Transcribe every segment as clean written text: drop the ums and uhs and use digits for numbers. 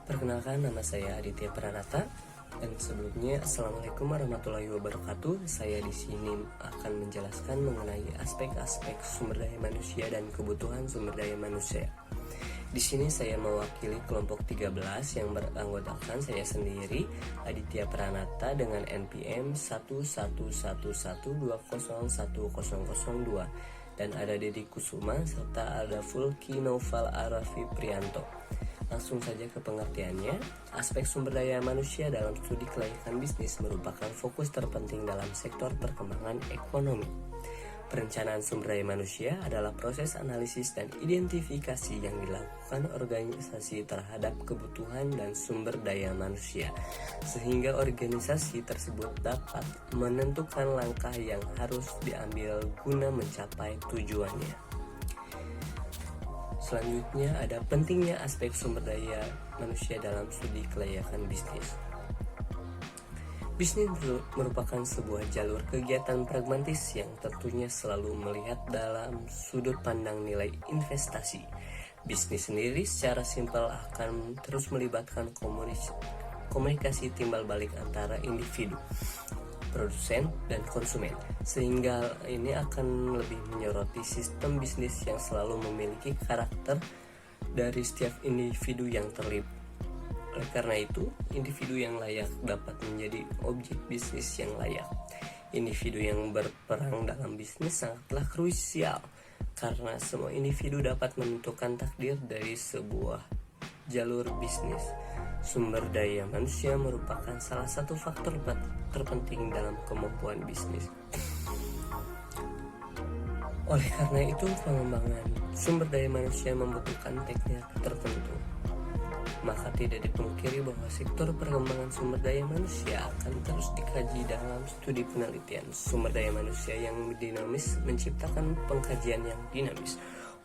Perkenalkan, nama saya Aditya Pranata, dan sebelumnya Assalamualaikum warahmatullahi wabarakatuh. Saya di sini akan menjelaskan mengenai aspek-aspek sumber daya manusia dan kebutuhan sumber daya manusia. Di sini saya mewakili kelompok 13 yang beranggotakan saya sendiri, Aditya Pranata, dengan NPM 11112010002, dan ada Dedi Kusuma serta ada Fulki Noval Arafi Prianto. Langsung saja ke pengertiannya. Aspek sumber daya manusia dalam studi kelayakan bisnis merupakan fokus terpenting dalam sektor perkembangan ekonomi. Perencanaan sumber daya manusia adalah proses analisis dan identifikasi yang dilakukan organisasi terhadap kebutuhan dan sumber daya manusia, sehingga organisasi tersebut dapat menentukan langkah yang harus diambil guna mencapai tujuannya. Selanjutnya ada pentingnya aspek sumber daya manusia dalam studi kelayakan bisnis. Bisnis merupakan sebuah jalur kegiatan pragmatis yang tentunya selalu melihat dalam sudut pandang nilai investasi. Bisnis sendiri secara simpel akan terus melibatkan komunikasi timbal balik antara individu, produsen, dan konsumen, sehingga ini akan lebih menyoroti sistem bisnis yang selalu memiliki karakter dari setiap individu yang terlibat. Oleh karena itu, individu yang layak dapat menjadi objek bisnis yang layak. Individu yang berperan dalam bisnis sangatlah krusial, karena semua individu dapat menentukan takdir dari sebuah jalur bisnis. Sumber daya manusia merupakan salah satu faktor terpenting dalam kemampuan bisnis. Oleh karena itu, pengembangan sumber daya manusia membutuhkan teknik tertentu. Maka tidak dipungkiri bahwa sektor perkembangan sumber daya manusia akan terus dikaji dalam studi penelitian. Sumber daya manusia yang dinamis menciptakan pengkajian yang dinamis.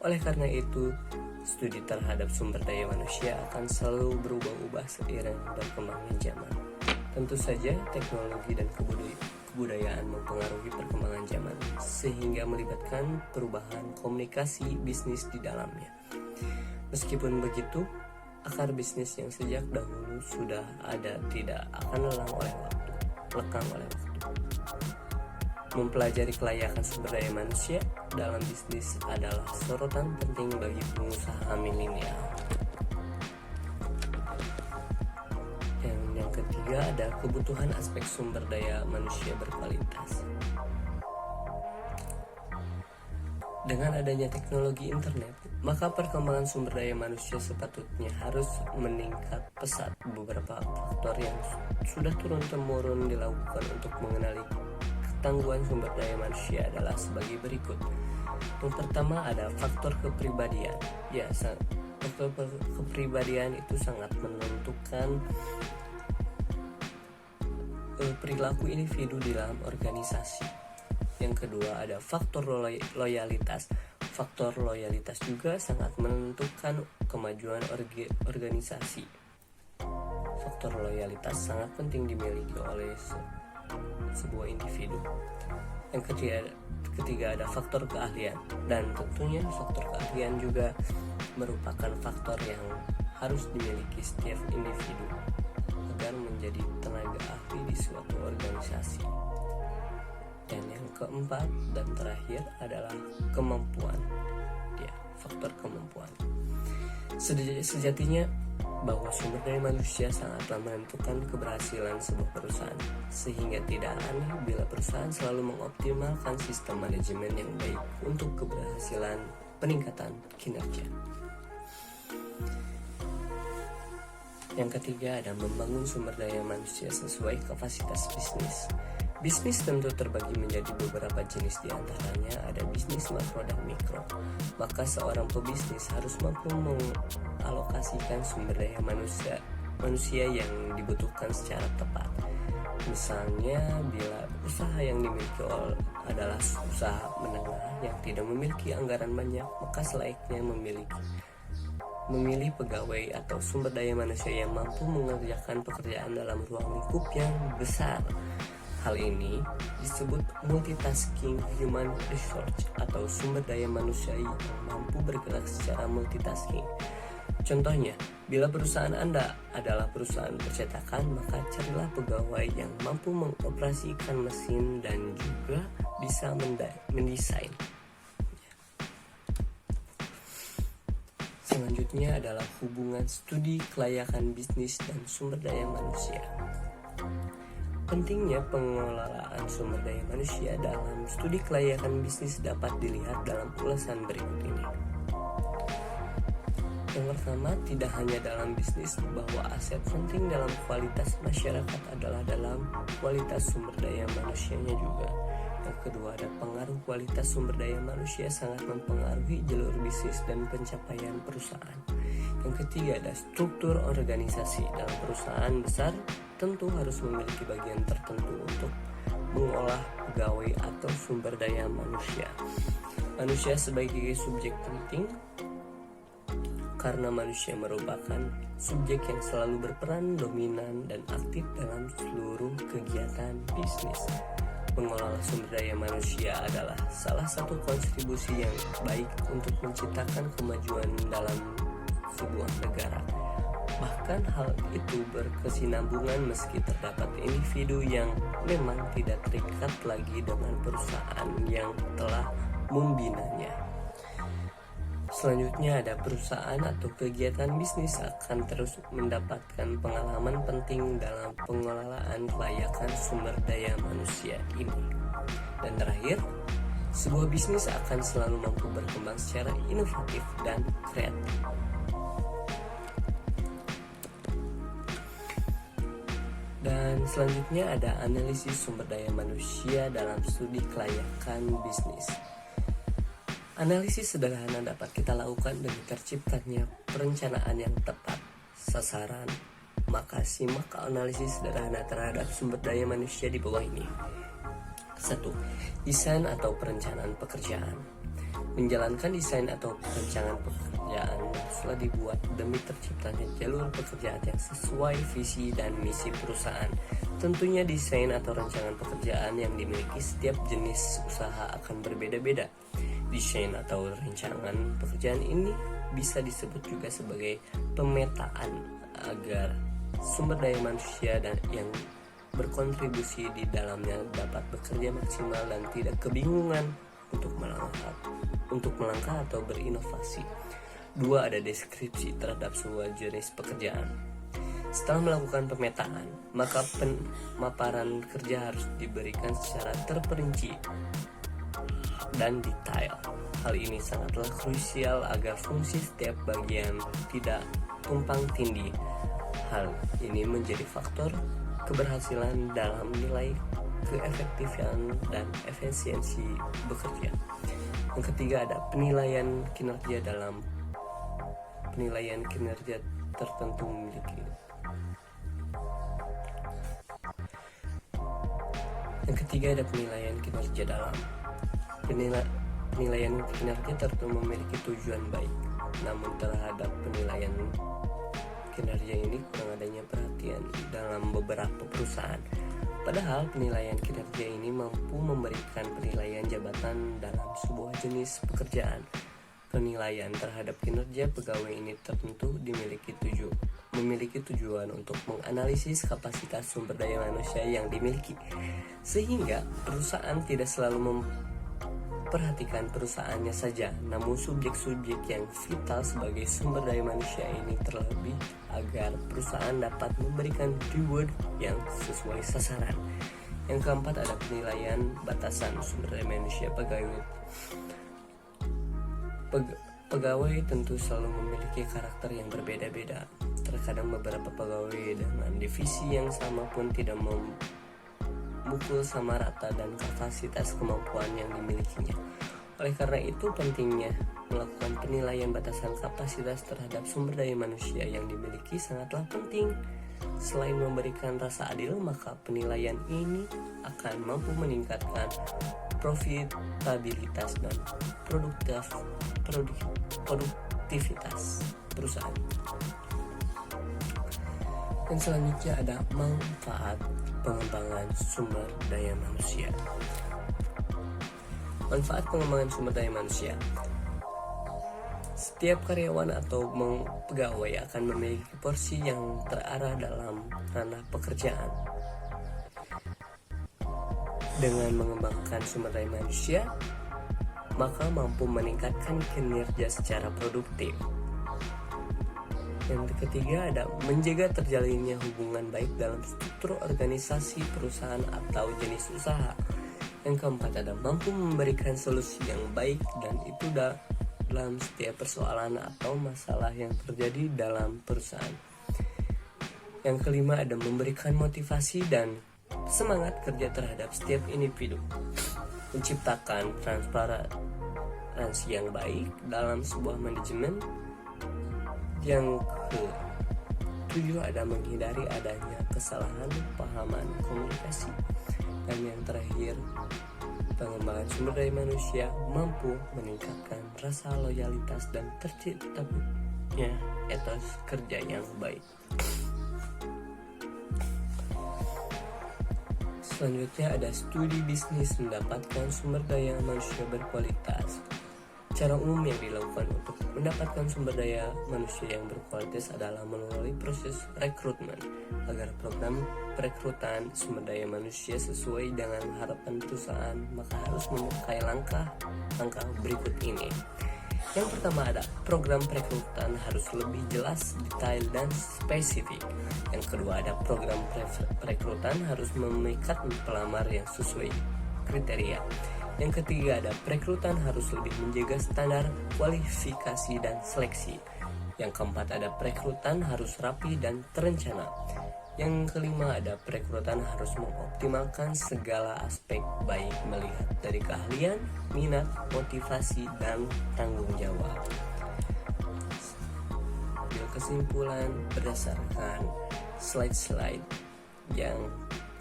Oleh karena itu, studi terhadap sumber daya manusia akan selalu berubah-ubah seiring berkembangnya zaman. Tentu saja teknologi dan kebudayaan mempengaruhi perkembangan zaman, sehingga melibatkan perubahan komunikasi bisnis di dalamnya. Meskipun begitu, akar bisnis yang sejak dahulu sudah ada tidak akan lekang oleh waktu. Mempelajari kelayakan sumber daya manusia dalam bisnis adalah sorotan penting bagi pengusaha milenial. Yang ketiga ada kebutuhan aspek sumber daya manusia berkualitas. Dengan adanya teknologi internet, maka perkembangan sumber daya manusia sepatutnya harus meningkat pesat. Beberapa faktor yang sudah turun-temurun dilakukan untuk mengenali ketangguhan sumber daya manusia adalah sebagai berikut. Yang pertama ada faktor kepribadian. Ya, faktor kepribadian itu sangat menentukan perilaku individu di dalam organisasi. Yang kedua ada faktor loyalitas. Faktor loyalitas juga sangat menentukan kemajuan organisasi. Faktor loyalitas sangat penting dimiliki oleh sebuah individu. Yang ketiga ada faktor keahlian, dan tentunya faktor keahlian juga merupakan faktor yang harus dimiliki setiap individu agar menjadi tenaga ahli di suatu organisasi. Dan yang keempat dan terakhir adalah kemampuan. Ya, faktor kemampuan. Sejatinya bahwa sumber daya manusia sangatlah menentukan keberhasilan sebuah perusahaan, sehingga tidak aneh bila perusahaan selalu mengoptimalkan sistem manajemen yang baik untuk keberhasilan peningkatan kinerja. Yang ketiga ada membangun sumber daya manusia sesuai kapasitas bisnis. Bisnis tentu terbagi menjadi beberapa jenis, diantaranya ada bisnis makro dan mikro. Maka seorang pebisnis harus mampu mengalokasikan sumber daya manusia yang dibutuhkan secara tepat. Misalnya bila usaha yang dimiliki adalah usaha menengah yang tidak memiliki anggaran banyak, maka selayaknya memilih pegawai atau sumber daya manusia yang mampu mengerjakan pekerjaan dalam ruang lingkup yang besar. Hal ini disebut multitasking human resource atau sumber daya manusia yang mampu bergerak secara multitasking. Contohnya, bila perusahaan Anda adalah perusahaan percetakan, maka carilah pegawai yang mampu mengoperasikan mesin dan juga bisa mendesain. Selanjutnya adalah hubungan studi kelayakan bisnis dan sumber daya manusia. Pentingnya pengelolaan sumber daya manusia dalam studi kelayakan bisnis dapat dilihat dalam ulasan berikut ini. Yang pertama, tidak hanya dalam bisnis bahwa aset penting dalam kualitas masyarakat adalah dalam kualitas sumber daya manusianya juga. Yang kedua, ada pengaruh kualitas sumber daya manusia sangat mempengaruhi jalur bisnis dan pencapaian perusahaan. Yang ketiga, ada struktur organisasi dalam perusahaan besar tentu harus memiliki bagian tertentu untuk mengolah pegawai atau sumber daya manusia. Manusia sebagai subjek penting karena manusia merupakan subjek yang selalu berperan dominan dan aktif dalam seluruh kegiatan bisnis. Mengelola sumber daya manusia adalah salah satu kontribusi yang baik untuk menciptakan kemajuan dalam sebuah negara. Bahkan hal itu berkesinambungan meski terdapat individu yang memang tidak terikat lagi dengan perusahaan yang telah membinanya. Selanjutnya ada perusahaan atau kegiatan bisnis akan terus mendapatkan pengalaman penting dalam pengelolaan kelayakan sumber daya manusia ini. Dan terakhir, sebuah bisnis akan selalu mampu berkembang secara inovatif dan kreatif. Dan selanjutnya ada analisis sumber daya manusia dalam studi kelayakan bisnis. Analisis sederhana dapat kita lakukan demi terciptanya perencanaan yang tepat sasaran. Maka simak analisis sederhana terhadap sumber daya manusia di bawah ini. 1. Desain atau perencanaan pekerjaan. Menjalankan desain atau perencanaan pekerjaan telah dibuat demi terciptanya jalur pekerjaan yang sesuai visi dan misi perusahaan. Tentunya desain atau rancangan pekerjaan yang dimiliki setiap jenis usaha akan berbeda-beda. Desain atau rancangan pekerjaan ini bisa disebut juga sebagai pemetaan agar sumber daya manusia dan yang berkontribusi di dalamnya dapat bekerja maksimal dan tidak kebingungan untuk melangkah atau berinovasi. 2. Ada deskripsi terhadap sebuah jenis pekerjaan. Setelah melakukan pemetaan, maka pemaparan kerja harus diberikan secara terperinci dan detail. Hal ini sangatlah krusial agar fungsi setiap bagian tidak tumpang tindih. Hal ini menjadi faktor keberhasilan dalam nilai keefektifan dan efisiensi bekerja. Yang ketiga ada penilaian kinerja dalam penilaian kinerja tertentu memiliki. Yang ketiga ada penilaian kinerja dalam penilaian kinerja tertentu memiliki tujuan baik, namun terhadap penilaian kinerja ini kurang adanya perhatian dalam beberapa perusahaan. Padahal penilaian kinerja ini mampu memberikan penilaian jabatan dalam sebuah jenis pekerjaan. Penilaian terhadap kinerja pegawai ini tertentu memiliki tujuan untuk menganalisis kapasitas sumber daya manusia yang dimiliki, sehingga perusahaan tidak selalu memperhatikan perusahaannya saja, namun subjek-subjek yang vital sebagai sumber daya manusia ini terlebih agar perusahaan dapat memberikan reward yang sesuai sasaran. Yang keempat ada penilaian batasan sumber daya manusia pegawai. Pegawai tentu selalu memiliki karakter yang berbeda-beda. Terkadang beberapa pegawai dengan divisi yang sama pun tidak memukul sama rata dan kapasitas kemampuan yang dimilikinya. Oleh karena itu pentingnya melakukan penilaian batasan kapasitas terhadap sumber daya manusia yang dimiliki sangatlah penting. Selain memberikan rasa adil, maka penilaian ini akan mampu meningkatkan profitabilitas dan produktivitas perusahaan. Dan selanjutnya ada manfaat pengembangan sumber daya manusia. Manfaat pengembangan sumber daya manusia. Setiap karyawan atau pegawai akan memiliki porsi yang terarah dalam ranah pekerjaan. Dengan mengembangkan sumber daya manusia, maka mampu meningkatkan kinerja secara produktif. Yang ketiga ada menjaga terjalinnya hubungan baik dalam struktur organisasi perusahaan atau jenis usaha. Yang keempat ada mampu memberikan solusi yang baik dan itu dalam setiap persoalan atau masalah yang terjadi dalam perusahaan. Yang kelima ada memberikan motivasi dan semangat kerja terhadap setiap individu, menciptakan transparansi yang baik dalam sebuah manajemen. Yang ketujuh ada menghindari adanya kesalahan pahaman komunikasi. Dan yang terakhir, pengembangan sumber daya manusia mampu meningkatkan rasa loyalitas dan terciptanya etos kerja yang baik. Selanjutnya ada studi bisnis mendapatkan sumber daya manusia berkualitas. Cara umum yang dilakukan untuk mendapatkan sumber daya manusia yang berkualitas adalah melalui proses rekrutmen. Agar program perekrutan sumber daya manusia sesuai dengan harapan perusahaan, maka harus memakai langkah berikut ini. Yang pertama ada program perekrutan harus lebih jelas, detail, dan spesifik. Yang kedua ada program perekrutan harus memikat pelamar yang sesuai kriteria. Yang ketiga ada perekrutan harus lebih menjaga standar kualifikasi dan seleksi. Yang keempat ada perekrutan harus rapi dan terencana. Yang kelima ada perekrutan harus mengoptimalkan segala aspek baik melihat dari keahlian, minat, motivasi, dan tanggung jawab. Ambil kesimpulan berdasarkan slide-slide yang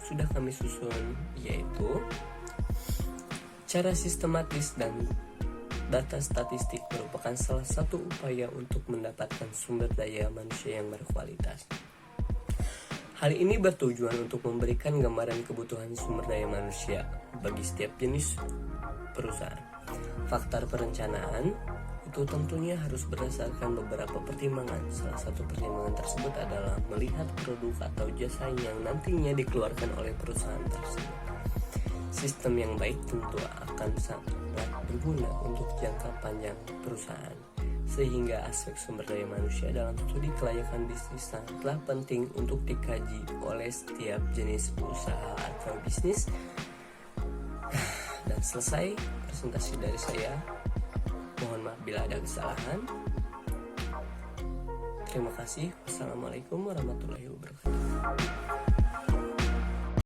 sudah kami susun, yaitu cara sistematis dan data statistik merupakan salah satu upaya untuk mendapatkan sumber daya manusia yang berkualitas. Hal ini bertujuan untuk memberikan gambaran kebutuhan sumber daya manusia bagi setiap jenis perusahaan. Faktor perencanaan itu tentunya harus berdasarkan beberapa pertimbangan. Salah satu pertimbangan tersebut adalah melihat produk atau jasa yang nantinya dikeluarkan oleh perusahaan tersebut. Sistem yang baik tentu akan sangat berguna untuk jangka panjang perusahaan, sehingga aspek sumber daya manusia dalam studi kelayakan bisnis sangatlah penting untuk dikaji oleh setiap jenis usaha atau bisnis. Dan selesai presentasi dari saya. Mohon maaf bila ada kesalahan. Terima kasih. Wassalamualaikum warahmatullahi wabarakatuh.